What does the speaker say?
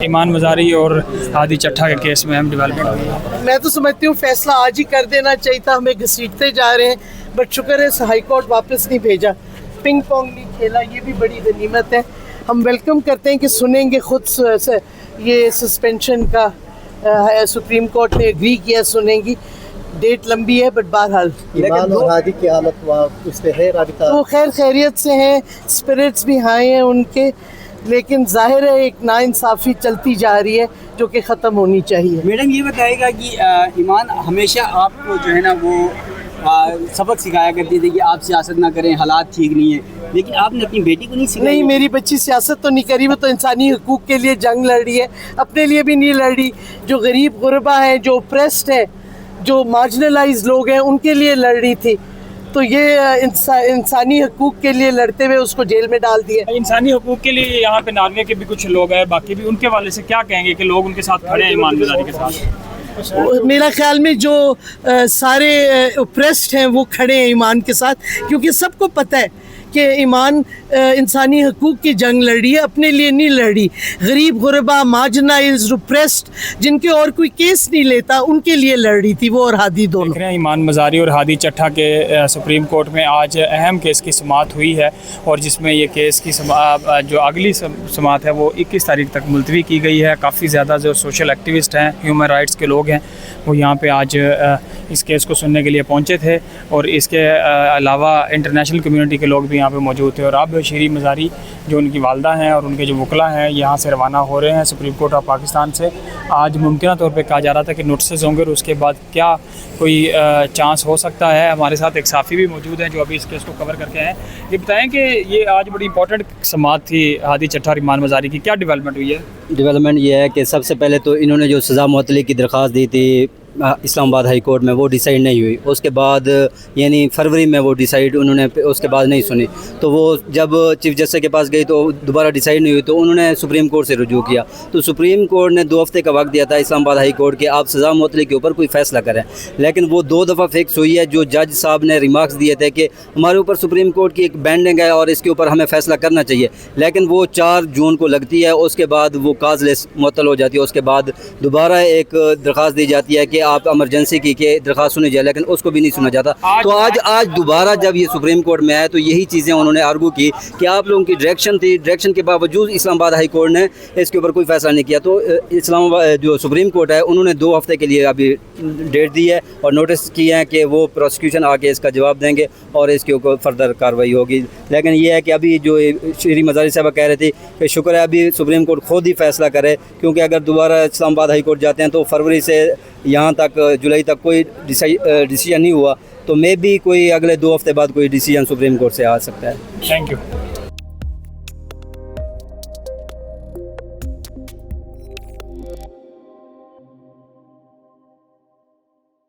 ایمان مزاری اور ہادی چٹھا کے کیس میں اہم ڈیولپمنٹ ہوئی ہے۔ میں تو سمجھتی ہوں فیصلہ آج ہی کر دینا چاہیے تھا، ہمیں گھسیٹتے جا رہے ہیں، بٹ شکر ہے ہائی کورٹ واپس نہیں بھیجا، پنگ پونگ نہیں کھیلا، یہ بھی بڑی غنیمت ہے۔ ہم ویلکم کرتے ہیں کہ سنیں گے خود یہ سسپینشن کا سپریم کورٹ نے اگری کیا، سنیں گی، ڈیٹ لمبی ہے بٹ بہرحال ایمان اور ہادی کی حالت وہاں اس پہ ہے رابطہ؟ وہ خیر خیریت سے ہیں، اسپرٹس بھی ہائی ہیں ان کے، لیکن ظاہر ہے ایک ناانصافی چلتی جا رہی ہے جو کہ ختم ہونی چاہیے۔ میڈم یہ بتائے گا کہ ایمان ہمیشہ آپ کو جو ہے نا وہ سبق سکھایا کرتی تھی کہ آپ سیاست نہ کریں، حالات ٹھیک نہیں ہیں، لیکن آپ نے اپنی بیٹی کو نہیں سکھایا؟ نہیں، میری بچی سیاست تو نہیں کری، وہ تو انسانی حقوق کے لیے جنگ لڑ رہی ہے، اپنے لیے بھی نہیں لڑ رہی، جو غریب غربا ہیں، جو اوپریسڈ ہیں، جو مارجنلائز لوگ ہیں، ان کے لیے لڑ رہی تھی، تو یہ انسانی حقوق کے لیے لڑتے ہوئے اس کو جیل میں ڈال دیا۔ انسانی حقوق کے لیے یہاں پہ ناروے کے بھی کچھ لوگ ہیں، باقی بھی ان کے والے سے کیا کہیں گے کہ لوگ ان کے ساتھ کھڑے ہیں ایمان مزاری کے ساتھ؟ میرا خیال میں جو سارے اوپریسڈ ہیں وہ کھڑے ہیں ایمان کے ساتھ، کیونکہ سب کو پتہ ہے کہ ایمان انسانی حقوق کی جنگ لڑ رہی ہے، اپنے لیے نہیں لڑ رہی، غریب غربا، مارجنائزڈ، اوپریسڈ، جن کے اور کوئی کیس نہیں لیتا، ان کے لیے لڑ رہی تھی وہ اور ہادی دونوں۔ دیکھ رہے ہیں ایمان مزاری اور ہادی چٹھا کے سپریم کورٹ میں آج اہم کیس کی سماعت ہوئی ہے، اور جس میں یہ کیس کی جو اگلی سماعت ہے وہ 21 تاریخ تک ملتوی کی گئی ہے۔ کافی زیادہ جو سوشل ایکٹیوسٹ ہیں، ہیومن رائٹس کے لوگ ہیں، وہ یہاں پہ آج اس کیس کو سننے کے لیے پہنچے تھے، اور اس کے علاوہ انٹرنیشنل کمیونٹی کے لوگ بھی یہاں پہ موجود تھے، اور اب شیریں مزاری جو ان کی والدہ ہیں اور ان کے جو وکلاء ہیں یہاں سے روانہ ہو رہے ہیں سپریم کورٹ آف پاکستان سے۔ آج ممکنہ طور پہ کہا جا رہا تھا کہ نوٹسز ہوں گے، اور اس کے بعد کیا کوئی چانس ہو سکتا ہے۔ ہمارے ساتھ ایک صحافی بھی موجود ہیں جو ابھی اس کیس کو کور کر کے ہیں۔ یہ بتائیں کہ یہ آج بڑی امپورٹنٹ سماعت تھی ہادی چٹھا اور ایمان مزاری کی، کیا ڈیولپمنٹ ہوئی ہے؟ ڈیولپمنٹ یہ ہے کہ سب سے پہلے تو انہوں نے جو سزا معطلی کی درخواست دی تھی اسلام آباد ہائی کورٹ میں، وہ ڈیسائیڈ نہیں ہوئی۔ اس کے بعد یعنی فروری میں وہ ڈیسائیڈ انہوں نے اس کے بعد نہیں سنی، تو وہ جب چیف جسٹس کے پاس گئی تو دوبارہ ڈیسائیڈ نہیں ہوئی، تو انہوں نے سپریم کورٹ سے رجوع کیا، تو سپریم کورٹ نے 2 ہفتے کا وقت دیا تھا اسلام آباد ہائی کورٹ کہ آپ سزا معطلی کے اوپر کوئی فیصلہ کریں، لیکن وہ 2 دفعہ فکس ہوئی ہے۔ جو جج صاحب نے ریمارکس دیے تھے کہ ہمارے اوپر سپریم کورٹ کی ایک بینڈنگ ہے اور اس کے اوپر ہمیں فیصلہ کرنا چاہیے، لیکن وہ 4 جون کو لگتی ہے، اس کے بعد وہ کاز لسٹ معطل ہو جاتی ہے، اس کے بعد دوبارہ ایک درخواست دی جاتی ہے کہ آپ ایمرجنسی کی کہ درخواست سنی جائے، لیکن اس کو بھی نہیں سنا جاتا۔ تو آج دوبارہ جب یہ سپریم کورٹ میں آیا تو یہی چیزیں انہوں نے آرگو کی کہ آپ لوگوں کی ڈائریکشن تھی، ڈائریکشن کے باوجود اسلام آباد ہائی کورٹ نے اس کے اوپر کوئی فیصلہ نہیں کیا، تو اسلام آباد جو سپریم کورٹ ہے انہوں نے 2 ہفتے کے لیے ابھی ڈیٹ دی ہے اور نوٹس کیے ہیں کہ وہ پروسیکیوشن آ کے اس کا جواب دیں گے اور اس کے اوپر فردر کارروائی ہوگی۔ لیکن یہ ہے کہ ابھی جو شیریں مزاری صاحبہ کہہ رہے تھے کہ شکر ہے ابھی سپریم کورٹ خود ہی فیصلہ کرے، کیونکہ اگر دوبارہ اسلام آباد ہائی کورٹ جاتے ہیں تو فروری سے یہاں تک جولائی تک کوئی ڈیسیژن نہیں ہوا، تو مے بی کوئی اگلے 2 ہفتے بعد کوئی ڈیسیژن سپریم کورٹ سے آ سکتا ہے۔ Thank you.